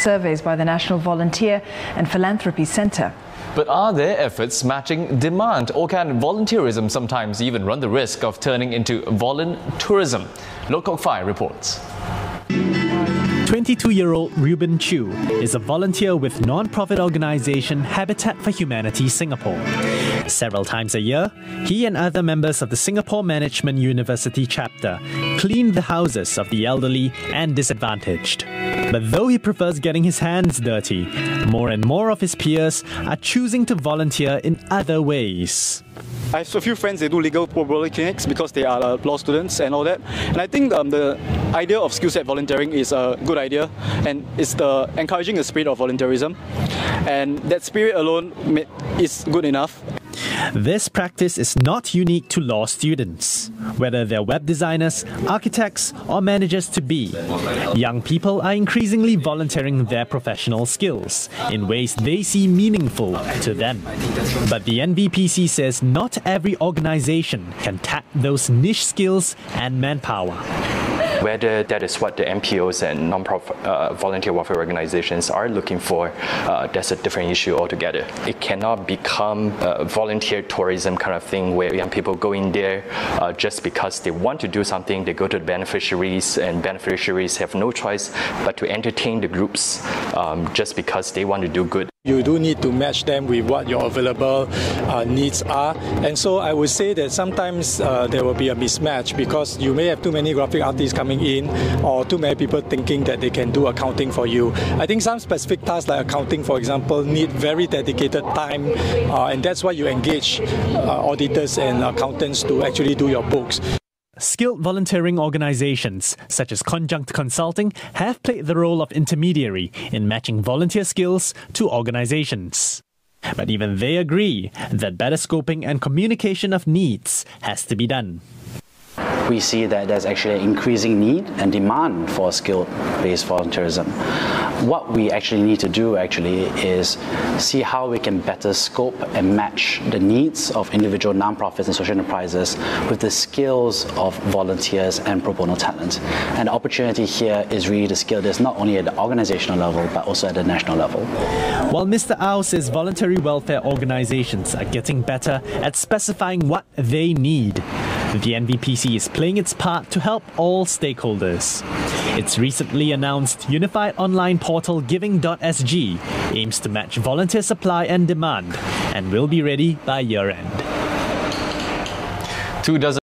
surveys by the National Volunteer and Philanthropy Centre. But are their efforts matching demand, or can volunteerism sometimes even run the risk of turning into voluntourism? Lokok Fai reports. 22-year-old Reuben Chew is a volunteer with non-profit organisation Habitat for Humanity Singapore. Several times a year, he and other members of the Singapore Management University chapter clean the houses of the elderly and disadvantaged. But though he prefers getting his hands dirty, more and more of his peers are choosing to volunteer in other ways. I have a few friends, they do legal pro bono clinics because they are law students and all that. And I think the idea of skill set volunteering is a good idea, and it's encouraging the spirit of volunteerism. And that spirit alone is good enough. This practice is not unique to law students. Whether they're web designers, architects, or managers to be, young people are increasingly volunteering their professional skills in ways they see meaningful to them. But the NVPC says not every organisation can tap those niche skills and manpower. Whether that is what the NPOs and non-profit volunteer welfare organizations are looking for, that's a different issue altogether. It cannot become a volunteer tourism kind of thing where young people go in there just because they want to do something. They go to the beneficiaries, and beneficiaries have no choice but to entertain the groups just because they want to do good. You do need to match them with what your available needs are. And so I would say that sometimes there will be a mismatch because you may have too many graphic artists coming in or too many people thinking that they can do accounting for you. I think some specific tasks like accounting, for example, need very dedicated time, and that's why you engage auditors and accountants to actually do your books. Skilled volunteering organisations, such as Conjunct Consulting, have played the role of intermediary in matching volunteer skills to organisations. But even they agree that better scoping and communication of needs has to be done. We see that there's actually an increasing need and demand for skill-based volunteerism. What we actually need to do is see how we can better scope and match the needs of individual nonprofits and social enterprises with the skills of volunteers and pro bono talent. And the opportunity here is really to scale this not only at the organizational level but also at the national level. While Mr. Au says voluntary welfare organisations are getting better at specifying what they need, the NVPC is playing its part to help all stakeholders. Its recently announced unified online portal giving.sg aims to match volunteer supply and demand and will be ready by year-end. 2 dozen